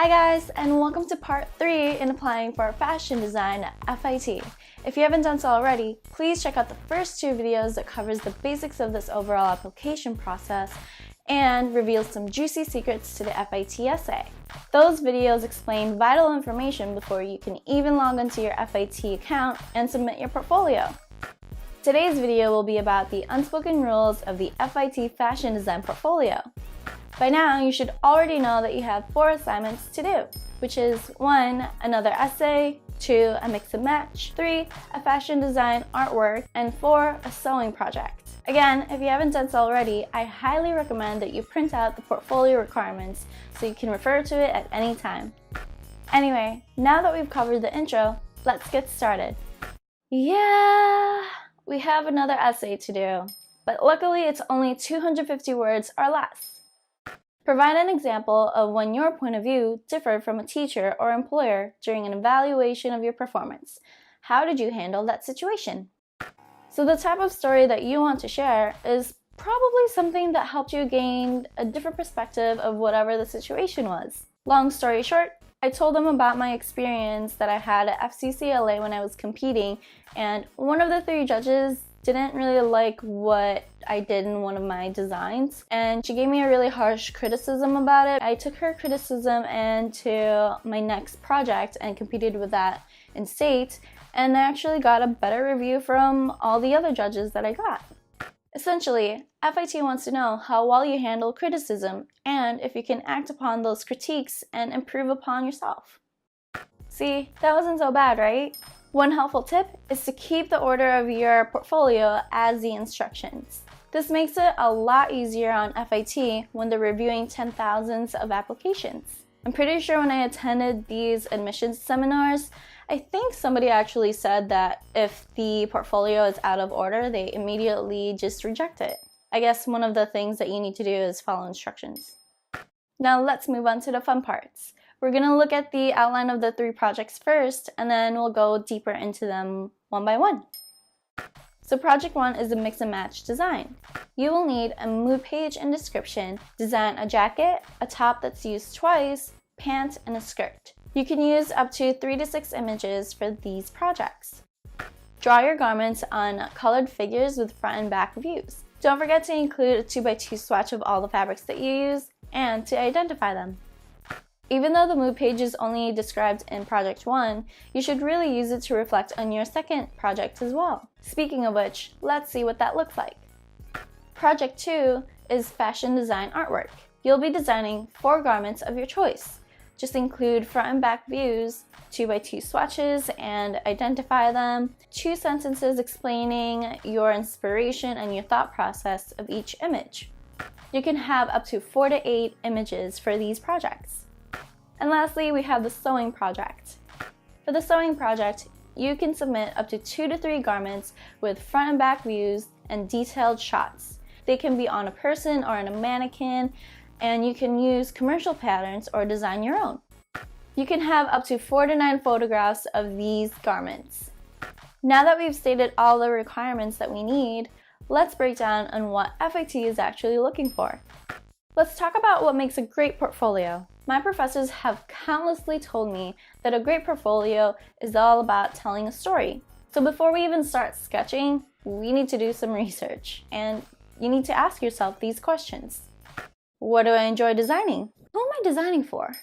Hi guys, and welcome to part 3 in applying for fashion design at FIT. If you haven't done so already, please check out the first 2 videos that covers the basics of this overall application process and reveals some juicy secrets to the FIT essay. Those videos explain vital information before you can even log into your FIT account and submit your portfolio. Today's video will be about the unspoken rules of the FIT fashion design portfolio. By now, you should already know that you have 4 assignments to do, which is 1. Another essay, 2. A mix and match, 3. A fashion design artwork, and 4. A sewing project. Again, if you haven't done so already, I highly recommend that you print out the portfolio requirements so you can refer to it at any time. Anyway, now that we've covered the intro, let's get started. Yeah, we have another essay to do, but luckily it's only 250 words or less. Provide an example of when your point of view differed from a teacher or employer during an evaluation of your performance. How did you handle that situation? So the type of story that you want to share is probably something that helped you gain a different perspective of whatever the situation was. Long story short, I told them about my experience that I had at FCCLA when I was competing, and one of the 3 judges didn't really like what I did in one of my designs, and she gave me a really harsh criticism about it. I took her criticism into my next project and competed with that in state, and I actually got a better review from all the other judges that I got. Essentially, FIT wants to know how well you handle criticism and if you can act upon those critiques and improve upon yourself. See, that wasn't so bad, right? One helpful tip is to keep the order of your portfolio as the instructions. This makes it a lot easier on FIT when they're reviewing 10,000s of applications. I'm pretty sure when I attended these admissions seminars, I think somebody actually said that if the portfolio is out of order, they immediately just reject it. I guess one of the things that you need to do is follow instructions. Now let's move on to the fun parts. We're going to look at the outline of the 3 projects first, and then we'll go deeper into them one by one. So project 1 is a mix and match design. You will need a mood page and description, design a jacket, a top that's used twice, pants, and a skirt. You can use up to 3 to 6 images for these projects. Draw your garments on colored figures with front and back views. Don't forget to include a 2x2 swatch of all the fabrics that you use and to identify them. Even though the mood page is only described in project 1, you should really use it to reflect on your second project as well. Speaking of which, let's see what that looks like. Project 2 is fashion design artwork. You'll be designing 4 garments of your choice. Just include front and back views, 2x2 swatches, and identify them. 2 sentences explaining your inspiration and your thought process of each image. You can have up to 4 to 8 images for these projects. And lastly, we have the sewing project. For the sewing project, you can submit up to 2 to 3 garments with front and back views and detailed shots. They can be on a person or on a mannequin, and you can use commercial patterns or design your own. You can have up to 4 to 9 photographs of these garments. Now that we've stated all the requirements that we need, let's break down on what FIT is actually looking for. Let's talk about what makes a great portfolio. My professors have countlessly told me that a great portfolio is all about telling a story. So before we even start sketching, we need to do some research, and you need to ask yourself these questions. What do I enjoy designing? Who am I designing for?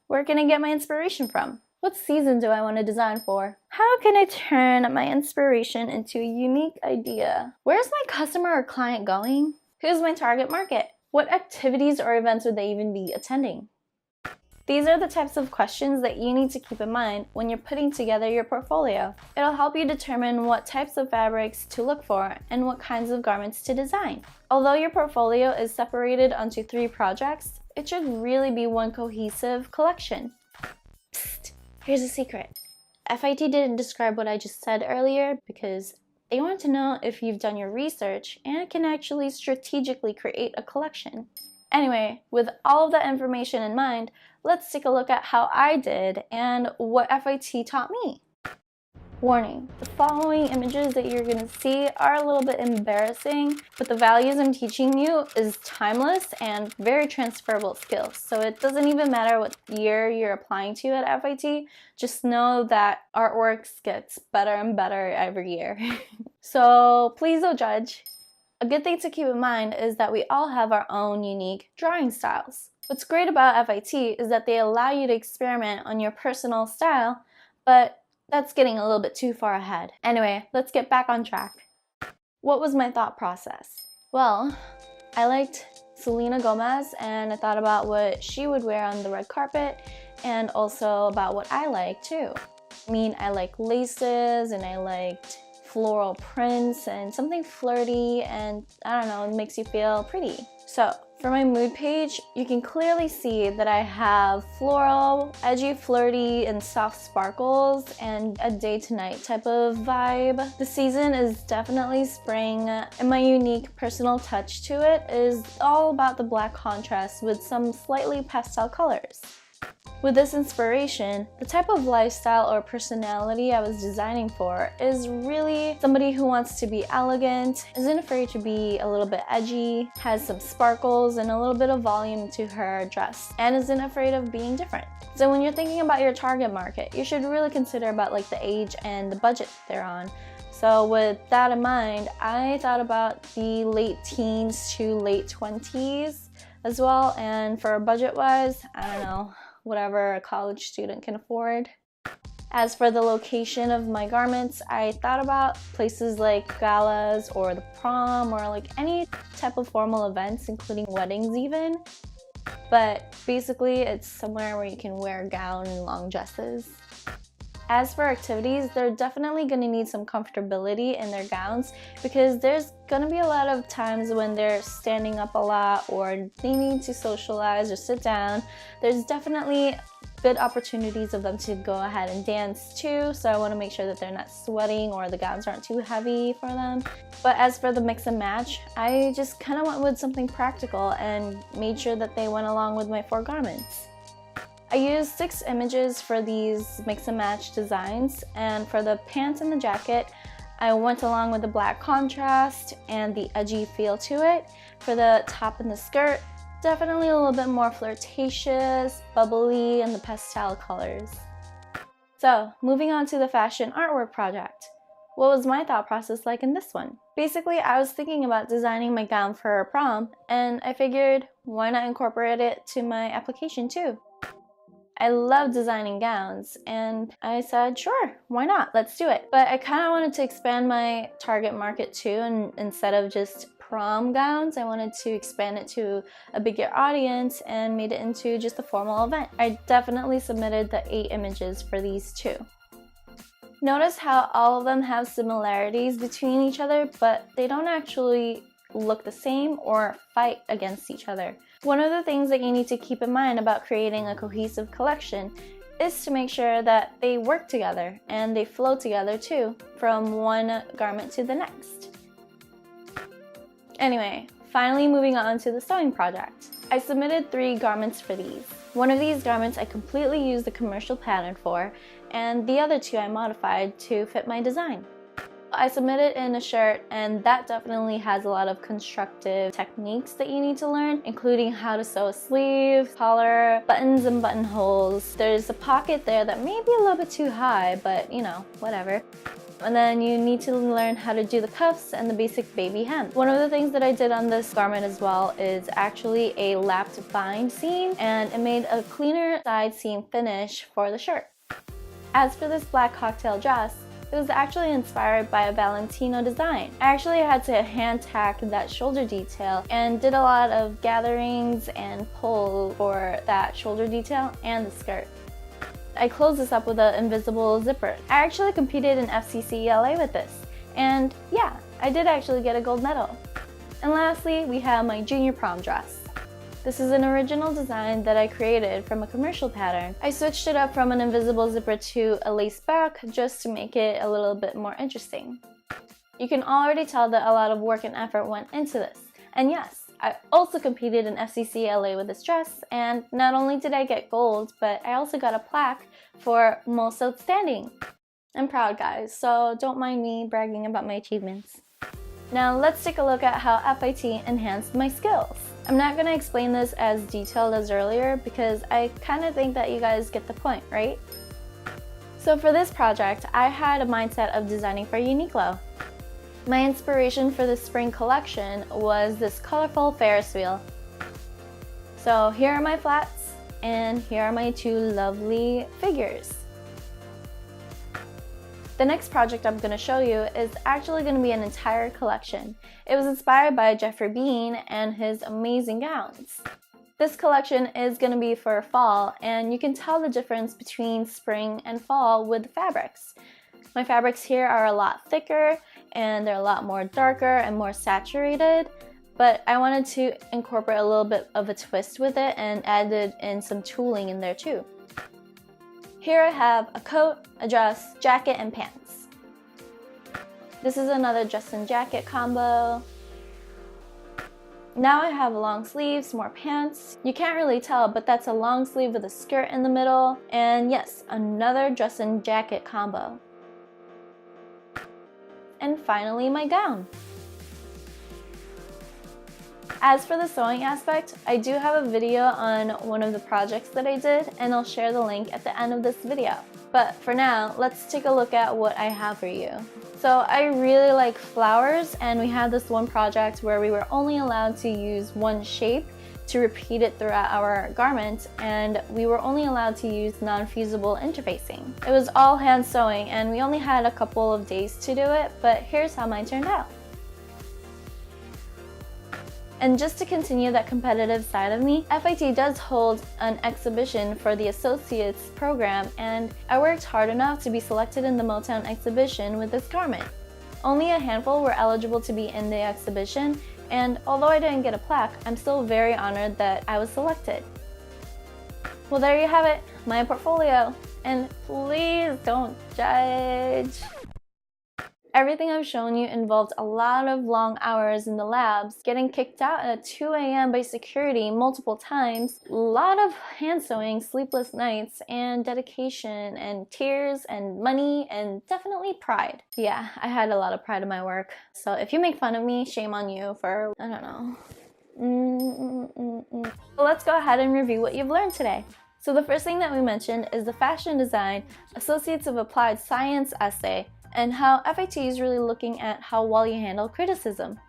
Where can I get my inspiration from? What season do I want to design for? How can I turn my inspiration into a unique idea? Where's my customer or client going? Who's my target market? What activities or events would they even be attending? These are the types of questions that you need to keep in mind when you're putting together your portfolio. It'll help you determine what types of fabrics to look for and what kinds of garments to design. Although your portfolio is separated onto 3 projects, it should really be one cohesive collection. Psst, here's a secret. FIT didn't describe what I just said earlier because they want to know if you've done your research and can actually strategically create a collection. Anyway, with all of that information in mind, let's take a look at how I did and what FIT taught me. Warning, the following images that you're going to see are a little bit embarrassing, but the values I'm teaching you is timeless and very transferable skills. So it doesn't even matter what year you're applying to at FIT, just know that artworks gets better and better every year. So please don't judge. A good thing to keep in mind is that we all have our own unique drawing styles. What's great about FIT is that they allow you to experiment on your personal style, but that's getting a little bit too far ahead. Anyway, let's get back on track. What was my thought process? Well, I liked Selena Gomez and I thought about what she would wear on the red carpet and also about what I like too. I mean, I like laces and I liked floral prints and something flirty and I don't know, it makes you feel pretty. So for my mood page, you can clearly see that I have floral, edgy, flirty, and soft sparkles and a day to night type of vibe. The season is definitely spring and my unique personal touch to it is all about the black contrast with some slightly pastel colors. With this inspiration, the type of lifestyle or personality I was designing for is really somebody who wants to be elegant, isn't afraid to be a little bit edgy, has some sparkles and a little bit of volume to her dress, and isn't afraid of being different. So when you're thinking about your target market, you should really consider about like the age and the budget they're on. So with that in mind, I thought about the late teens to late 20s as well, and for budget-wise, I don't know, whatever a college student can afford. As for the location of my garments, I thought about places like galas or the prom or like any type of formal events, including weddings even. But basically, it's somewhere where you can wear a gown and long dresses. As for activities, they're definitely going to need some comfortability in their gowns because there's going to be a lot of times when they're standing up a lot or they need to socialize or sit down. There's definitely good opportunities of them to go ahead and dance too, so I want to make sure that they're not sweating or the gowns aren't too heavy for them. But as for the mix and match, I just kind of went with something practical and made sure that they went along with my 4 garments. I used 6 images for these mix and match designs, and for the pants and the jacket, I went along with the black contrast and the edgy feel to it. For the top and the skirt, definitely a little bit more flirtatious, bubbly, and the pastel colors. So, moving on to the fashion artwork project. What was my thought process like in this one? Basically, I was thinking about designing my gown for prom, and I figured, why not incorporate it to my application too? I love designing gowns and I said, sure, why not? Let's do it. But I kind of wanted to expand my target market too, and instead of just prom gowns, I wanted to expand it to a bigger audience and made it into just a formal event. I definitely submitted the 8 images for these too. Notice how all of them have similarities between each other, but they don't actually look the same or fight against each other. One of the things that you need to keep in mind about creating a cohesive collection is to make sure that they work together and they flow together too, from one garment to the next. Anyway, finally moving on to the sewing project. I submitted 3 garments for these. One of these garments I completely used the commercial pattern for, and the other 2 I modified to fit my design. I submitted in a shirt, and that definitely has a lot of constructive techniques that you need to learn, including how to sew a sleeve, collar, buttons and buttonholes. There's a pocket there that may be a little bit too high, but you know, whatever. And then you need to learn how to do the cuffs and the basic baby hem. One of the things that I did on this garment as well is actually a lapped bind seam, and it made a cleaner side seam finish for the shirt. As for this black cocktail dress, it was actually inspired by a Valentino design. I actually had to hand tack that shoulder detail and did a lot of gatherings and pull for that shoulder detail and the skirt. I closed this up with an invisible zipper. I actually competed in FCC LA with this, and yeah, I did actually get a gold medal. And lastly, we have my junior prom dress. This is an original design that I created from a commercial pattern. I switched it up from an invisible zipper to a lace back just to make it a little bit more interesting. You can already tell that a lot of work and effort went into this. And yes, I also competed in FCC LA with this dress, and not only did I get gold, but I also got a plaque for most outstanding. I'm proud, guys, so don't mind me bragging about my achievements. Now let's take a look at how FIT enhanced my skills. I'm not going to explain this as detailed as earlier because I kind of think that you guys get the point, right? So for this project, I had a mindset of designing for Uniqlo. My inspiration for the spring collection was this colorful Ferris wheel. So here are my flats, and here are my two lovely figures. The next project I'm going to show you is actually going to be an entire collection. It was inspired by Jeffrey Bean and his amazing gowns. This collection is going to be for fall, and you can tell the difference between spring and fall with the fabrics. My fabrics here are a lot thicker, and they're a lot more darker and more saturated, but I wanted to incorporate a little bit of a twist with it and added in some tooling in there too. Here I have a coat, a dress, jacket, and pants. This is another dress and jacket combo. Now I have long sleeves, more pants. You can't really tell, but that's a long sleeve with a skirt in the middle. And yes, another dress and jacket combo. And finally, my gown. As for the sewing aspect, I do have a video on one of the projects that I did, and I'll share the link at the end of this video. But for now, let's take a look at what I have for you. So I really like flowers, and we had this one project where we were only allowed to use one shape to repeat it throughout our garment, and we were only allowed to use non-fusible interfacing. It was all hand sewing, and we only had a couple of days to do it, but here's how mine turned out. And just to continue that competitive side of me, FIT does hold an exhibition for the Associates program, and I worked hard enough to be selected in the Motown exhibition with this garment. Only a handful were eligible to be in the exhibition, and although I didn't get a plaque, I'm still very honored that I was selected. Well, there you have it, my portfolio. And please don't judge. Everything I've shown you involved a lot of long hours in the labs, getting kicked out at 2 a.m. by security multiple times, a lot of hand sewing, sleepless nights, and dedication, and tears, and money, and definitely pride. Yeah, I had a lot of pride in my work. So if you make fun of me, shame on you for, I don't know. So let's go ahead and review what you've learned today. So the first thing that we mentioned is the Fashion Design Associates of Applied Science essay, and how FIT is really looking at how well you handle criticism.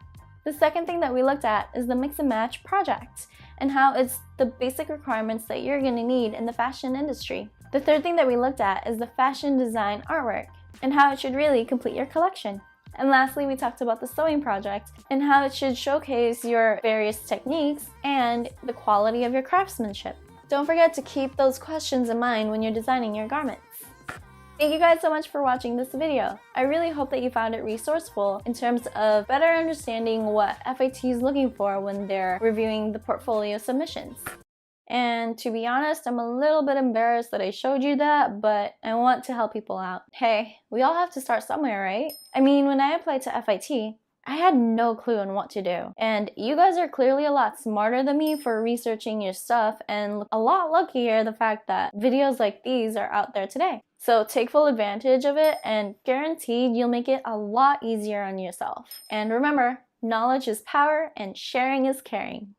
The second thing that we looked at is the Mix and Match project, and how it's the basic requirements that you're going to need in the fashion industry. The third thing that we looked at is the fashion design artwork, and how it should really complete your collection. And lastly, we talked about the sewing project, and how it should showcase your various techniques and the quality of your craftsmanship. Don't forget to keep those questions in mind when you're designing your garments. Thank you guys so much for watching this video. I really hope that you found it resourceful in terms of better understanding what FIT is looking for when they're reviewing the portfolio submissions. And to be honest, I'm a little bit embarrassed that I showed you that, but I want to help people out. Hey, we all have to start somewhere, right? I mean, when I applied to FIT, I had no clue on what to do. And you guys are clearly a lot smarter than me for researching your stuff, and a lot luckier the fact that videos like these are out there today. So take full advantage of it, and guaranteed you'll make it a lot easier on yourself. And remember, knowledge is power and sharing is caring.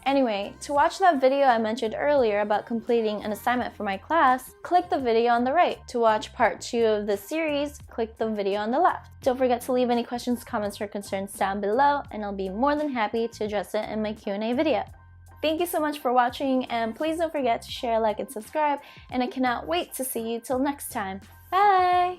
Anyway, to watch that video I mentioned earlier about completing an assignment for my class, click the video on the right. To watch part 2 of this series, click the video on the left. Don't forget to leave any questions, comments, or concerns down below, and I'll be more than happy to address it in my Q&A video. Thank you so much for watching, and please don't forget to share, like, and subscribe, and I cannot wait to see you till next time. Bye!